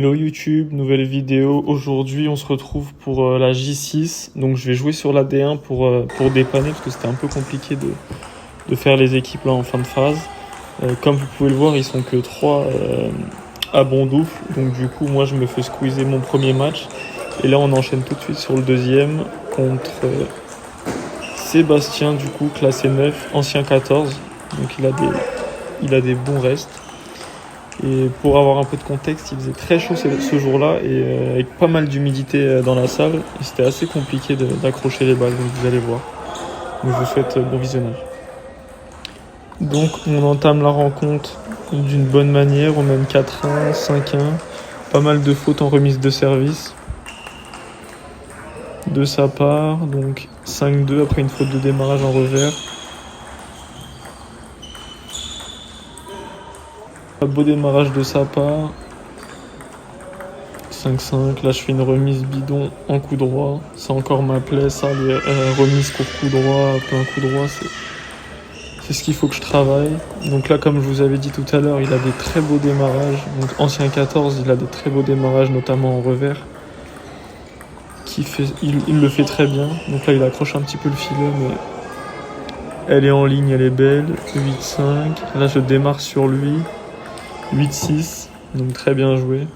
Hello YouTube, nouvelle vidéo. Aujourd'hui on se retrouve pour la J6. Donc je vais jouer sur la D1 pour dépanner parce que c'était un peu compliqué de faire les équipes là en fin de phase. Comme vous pouvez le voir, ils sont que 3 à Bondoufle. Donc du coup moi je me fais squeezer mon premier match. Et là on enchaîne tout de suite sur le deuxième contre Sébastien, du coup classé 9, ancien 14. Donc il a des bons restes. Et pour avoir un peu de contexte, il faisait très chaud ce jour-là et avec pas mal d'humidité dans la salle. Et c'était assez compliqué d'accrocher les balles, donc vous allez voir. Donc je vous souhaite bon visionnage. Donc on entame la rencontre d'une bonne manière, on mène 4-1, 5-1. Pas mal de fautes en remise de service de sa part, donc 5-2 après une faute de démarrage en revers. Un beau démarrage de sa part. 5-5, là je fais une remise bidon en coup droit. Ça encore m'appelait, ça, les remises court coup droit, plein coup droit, c'est ce qu'il faut que je travaille. Donc là, comme je vous avais dit tout à l'heure, il a des très beaux démarrages. Donc ancien 14, il a des très beaux démarrages, notamment en revers. Il le fait très bien. Donc là, il accroche un petit peu le filet, mais elle est en ligne, elle est belle. 8-5, là je démarre sur lui. 8-6, donc très bien joué.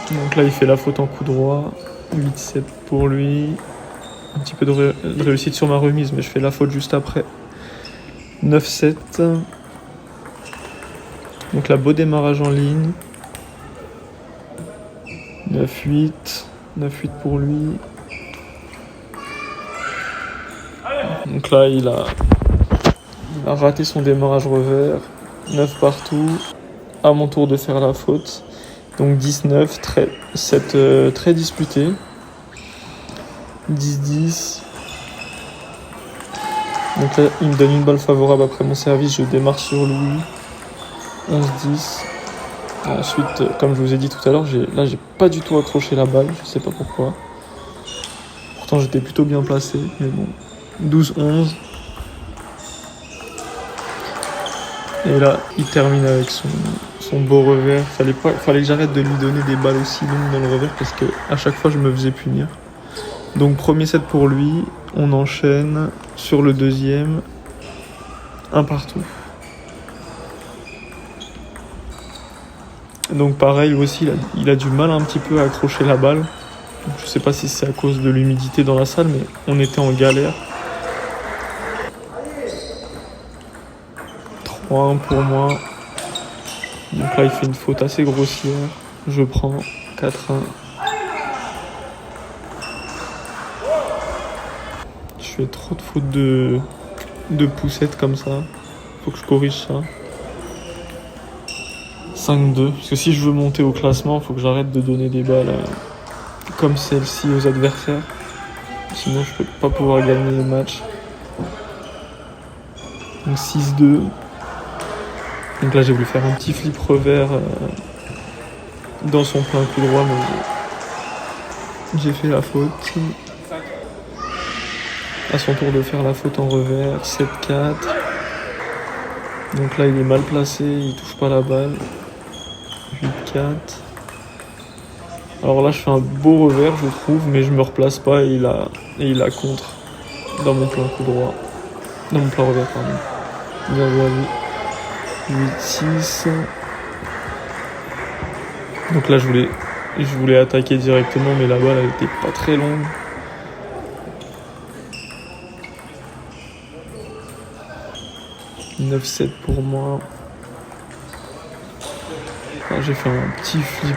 Donc là il fait la faute en coup droit. 8-7 pour lui. Un petit peu de réussite sur ma remise, mais je fais la faute juste après. 9-7. Donc là beau démarrage en ligne. 9-8. 9-8 pour lui. Donc là il a raté son démarrage revers. 9 partout. À mon tour de faire la faute. Donc 19, très disputé. 10-10. Donc là, il me donne une balle favorable après mon service. Je démarre sur lui. 11-10. Ensuite, comme je vous ai dit tout à l'heure, j'ai pas du tout accroché la balle. Je sais pas pourquoi. Pourtant, j'étais plutôt bien placé. Mais bon. 12-11. Et là, il termine avec son beau revers. Fallait que j'arrête de lui donner des balles aussi longues dans le revers parce que à chaque fois, je me faisais punir. Donc premier set pour lui, on enchaîne sur le deuxième, un partout. Donc pareil, lui aussi, il a du mal un petit peu à accrocher la balle. Donc, je sais pas si c'est à cause de l'humidité dans la salle, mais on était en galère. 3-1 pour moi. Donc là, il fait une faute assez grossière. Je prends 4-1. Je fais trop de fautes de poussettes comme ça. Faut que je corrige ça. 5-2. Parce que si je veux monter au classement, faut que j'arrête de donner des balles comme celle-ci aux adversaires. Sinon, je peux pas pouvoir gagner le match. Donc 6-2. Donc là, j'ai voulu faire un petit flip revers dans son plein coup droit, mais j'ai fait la faute. À son tour de faire la faute en revers, 7-4. Donc là il est mal placé, il touche pas la balle. 8-4. Alors là je fais un beau revers je trouve, mais je me replace pas et il a contre dans mon plein coup droit. Dans mon plein revers, pardon. Bien joué. 8-6. Donc là je voulais attaquer directement, mais la balle elle était pas très longue. 9-7 pour moi. Là, j'ai fait un petit flip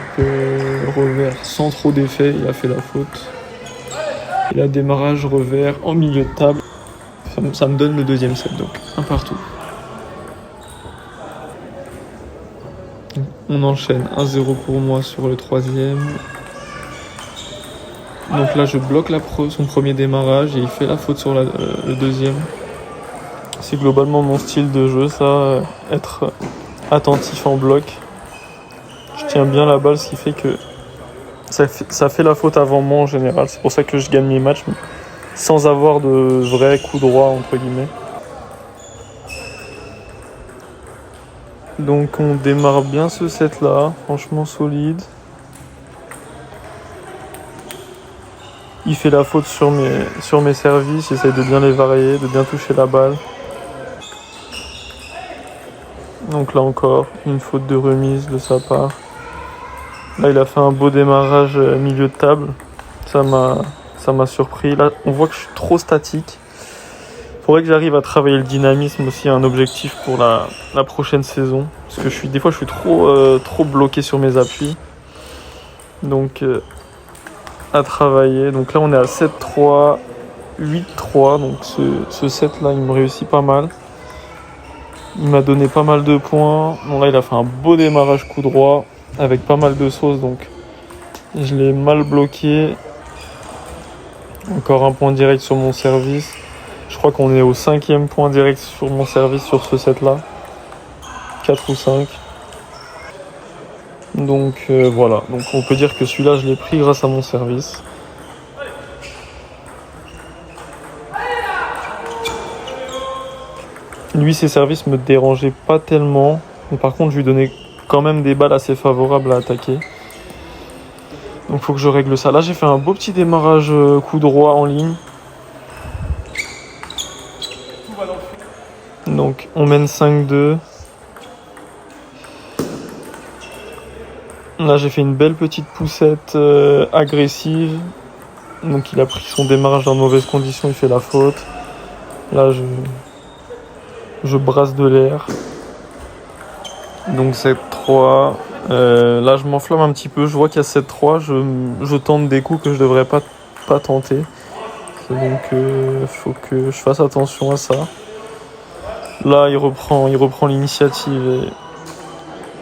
revers sans trop d'effet. Il a fait la faute. Et là, démarrage revers en milieu de table. Ça me donne le deuxième set, donc un partout. On enchaîne 1-0 pour moi sur le troisième. Donc là, je bloque son premier démarrage et il fait la faute sur le deuxième. C'est globalement mon style de jeu, ça, être attentif en bloc. Je tiens bien la balle, ce qui fait que ça fait la faute avant moi en général. C'est pour ça que je gagne mes matchs, mais sans avoir de vrai coup droit, entre guillemets. Donc on démarre bien ce set là, franchement solide. Il fait la faute sur mes services, j'essaie de bien les varier, de bien toucher la balle. Donc là encore, une faute de remise de sa part. Là il a fait un beau démarrage milieu de table, ça m'a surpris. Là on voit que je suis trop statique. Faudrait que j'arrive à travailler le dynamisme aussi, un objectif pour la prochaine saison. Parce que des fois je suis trop bloqué sur mes appuis. Donc à travailler. Donc là on est à 7-3, 8-3. Donc ce set là il me réussit pas mal. Il m'a donné pas mal de points. Bon là il a fait un beau démarrage coup droit avec pas mal de sauce. Donc je l'ai mal bloqué. Encore un point direct sur mon service. Je crois qu'on est au 5e point direct sur mon service sur ce set là. 4 ou 5. Donc voilà, donc on peut dire que celui-là je l'ai pris grâce à mon service. Lui ses services me dérangeaient pas tellement, mais par contre je lui donnais quand même des balles assez favorables à attaquer. Donc faut que je règle ça. Là j'ai fait un beau petit démarrage coup droit en ligne. Donc on mène 5-2. Là j'ai fait une belle petite poussette agressive. Donc il a pris son démarrage dans de mauvaises conditions, il fait la faute. Là je brasse de l'air. Donc 7-3. Là je m'enflamme un petit peu, je vois qu'il y a 7-3. Je tente des coups que je devrais pas tenter. Donc faut que je fasse attention à ça. Là il reprend l'initiative et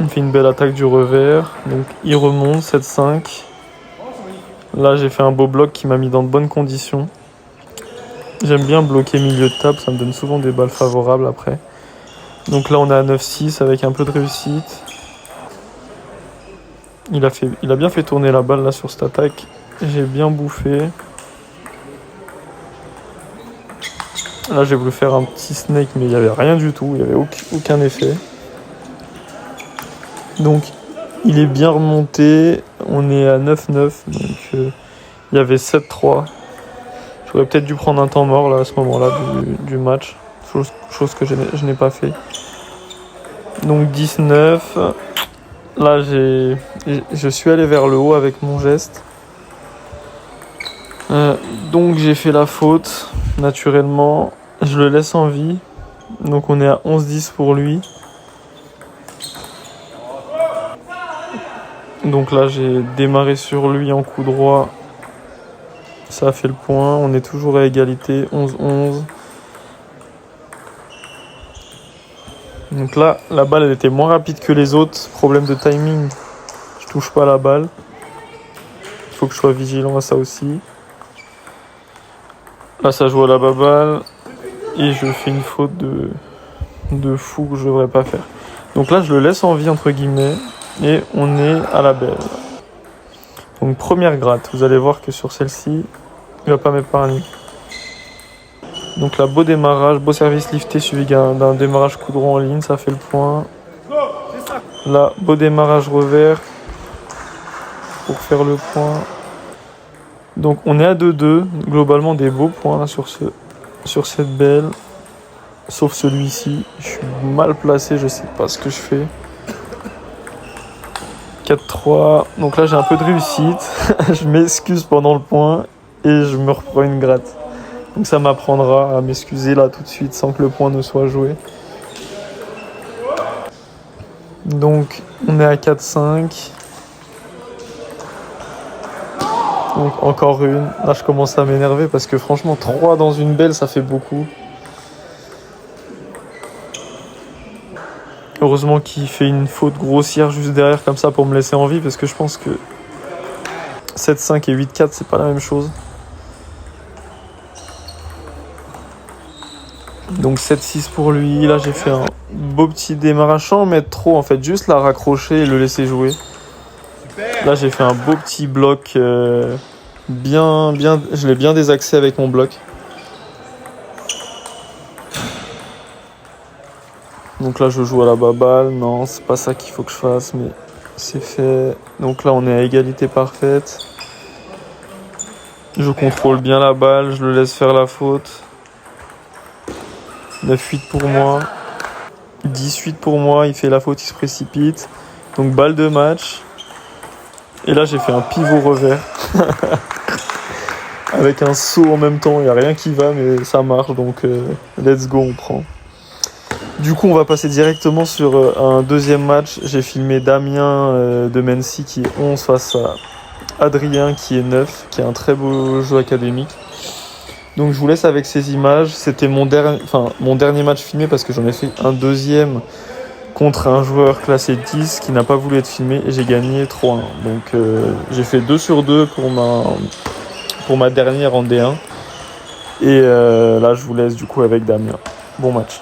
il fait une belle attaque du revers. Donc il remonte 7-5. Là j'ai fait un beau bloc qui m'a mis dans de bonnes conditions. J'aime bien bloquer milieu de table, ça me donne souvent des balles favorables après. Donc là on est à 9-6 avec un peu de réussite. Il a bien fait tourner la balle là sur cette attaque. J'ai bien bouffé. Là j'ai voulu faire un petit snake mais il n'y avait rien du tout, il n'y avait aucun effet. Donc il est bien remonté, on est à 9-9, donc il y avait 7-3. J'aurais peut-être dû prendre un temps mort là, à ce moment-là du match, chose que je n'ai pas fait. Donc 19, là je suis allé vers le haut avec mon geste. Donc j'ai fait la faute, naturellement, je le laisse en vie. Donc on est à 11-10 pour lui. Donc là j'ai démarré sur lui en coup droit. Ça a fait le point, on est toujours à égalité, 11-11. Donc là, la balle elle était moins rapide que les autres. Problème de timing, je touche pas la balle. Il faut que je sois vigilant à ça aussi. Là ça joue à la baballe. Et je fais une faute de fou que je devrais pas faire. Donc là je le laisse en vie entre guillemets. Et on est à la belle. Donc première gratte, vous allez voir que sur celle-ci, il va pas m'épargner. Donc là, beau démarrage, beau service lifté suivi d'un démarrage coup droit en ligne, ça fait le point. Là, beau démarrage revers pour faire le point. Donc on est à 2-2, globalement des beaux points là, sur cette belle. Sauf celui-ci, je suis mal placé, je sais pas ce que je fais. 4-3, donc là j'ai un peu de réussite. Je m'excuse pendant le point et je me reprends une gratte. Donc ça m'apprendra à m'excuser là tout de suite sans que le point ne soit joué. Donc on est à 4-5. Donc encore une. Là je commence à m'énerver parce que franchement 3 dans une belle ça fait beaucoup. Heureusement qu'il fait une faute grossière juste derrière comme ça pour me laisser en vie parce que je pense que 7-5 et 8-4 c'est pas la même chose. Donc 7-6 pour lui. Là j'ai fait un beau petit démarrage sans mettre trop en fait, juste la raccrocher et le laisser jouer. Là j'ai fait un beau petit bloc je l'ai bien désaxé avec mon bloc. Donc là, je joue à la baballe. Non, c'est pas ça qu'il faut que je fasse, mais c'est fait. Donc là, on est à égalité parfaite. Je contrôle bien la balle, je le laisse faire la faute. 9-8 pour moi. 18 pour moi, il fait la faute, il se précipite. Donc balle de match. Et là, j'ai fait un pivot revers. Avec un saut en même temps, il n'y a rien qui va, mais ça marche. Donc let's go, on prend. Du coup, on va passer directement sur un deuxième match. J'ai filmé Damien de Mency qui est 11 face à Adrien qui est 9, qui est un très beau jeu académique. Donc je vous laisse avec ces images. C'était mon dernier match filmé parce que j'en ai fait un deuxième contre un joueur classé 10 qui n'a pas voulu être filmé et j'ai gagné 3-1. Donc j'ai fait 2 sur 2 pour ma dernière en D1. Et là, je vous laisse du coup avec Damien. Bon match.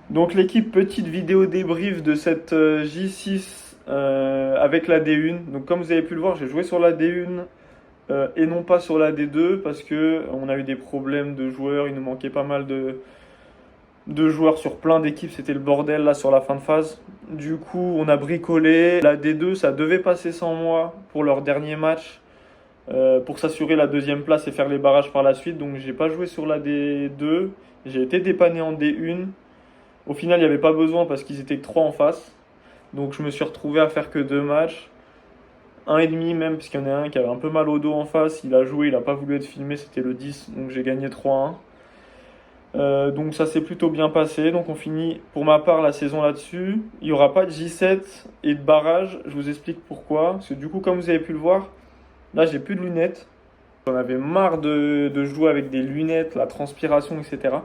Donc l'équipe, petite vidéo débrief de cette J6 avec la D1. Donc comme vous avez pu le voir, j'ai joué sur la D1 et non pas sur la D2 parce que on a eu des problèmes de joueurs, il nous manquait pas mal de joueurs sur plein d'équipes, c'était le bordel là sur la fin de phase. Du coup, on a bricolé. La D2, ça devait passer sans moi pour leur dernier match pour s'assurer la deuxième place et faire les barrages par la suite. Donc j'ai pas joué sur la D2, j'ai été dépanné en D1. Au final, il n'y avait pas besoin parce qu'ils étaient que 3 en face. Donc je me suis retrouvé à faire que 2 matchs. Un et demi même, parce qu'il y en a un qui avait un peu mal au dos en face. Il a joué, il n'a pas voulu être filmé, c'était le 10. Donc j'ai gagné 3-1. Donc ça s'est plutôt bien passé. Donc on finit pour ma part la saison là-dessus. Il n'y aura pas de J7 et de barrage. Je vous explique pourquoi. Parce que du coup, comme vous avez pu le voir, là j'ai plus de lunettes. J'en avais marre de jouer avec des lunettes, la transpiration, etc.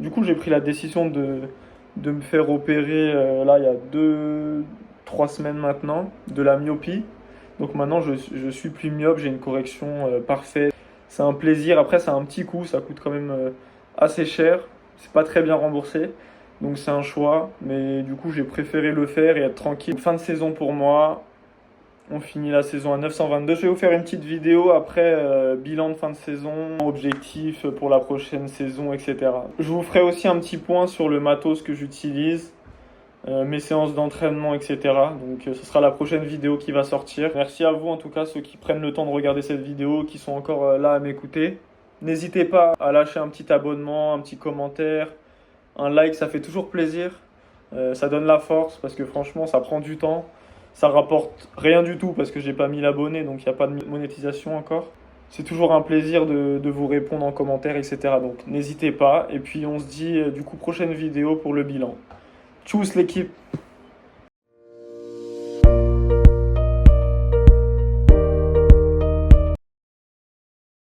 Du coup, j'ai pris la décision de me faire opérer là il y a 3 semaines maintenant de la myopie. Donc maintenant je suis plus myope, j'ai une correction parfaite. C'est un plaisir. Après, c'est un petit coût, ça coûte quand même assez cher. C'est pas très bien remboursé. Donc c'est un choix. Mais du coup, j'ai préféré le faire et être tranquille. Fin de saison pour moi. On finit la saison à 922. Je vais vous faire une petite vidéo après bilan de fin de saison, objectifs pour la prochaine saison, etc. Je vous ferai aussi un petit point sur le matos que j'utilise, mes séances d'entraînement, etc. Donc ce sera la prochaine vidéo qui va sortir. Merci à vous en tout cas, ceux qui prennent le temps de regarder cette vidéo, qui sont encore là à m'écouter. N'hésitez pas à lâcher un petit abonnement, un petit commentaire, un like, ça fait toujours plaisir. Ça donne la force parce que franchement ça prend du temps. Ça rapporte rien du tout parce que j'ai pas mis l'abonné, donc il n'y a pas de monétisation encore. C'est toujours un plaisir de vous répondre en commentaire, etc. Donc n'hésitez pas. Et puis on se dit du coup prochaine vidéo pour le bilan. Tchuss l'équipe!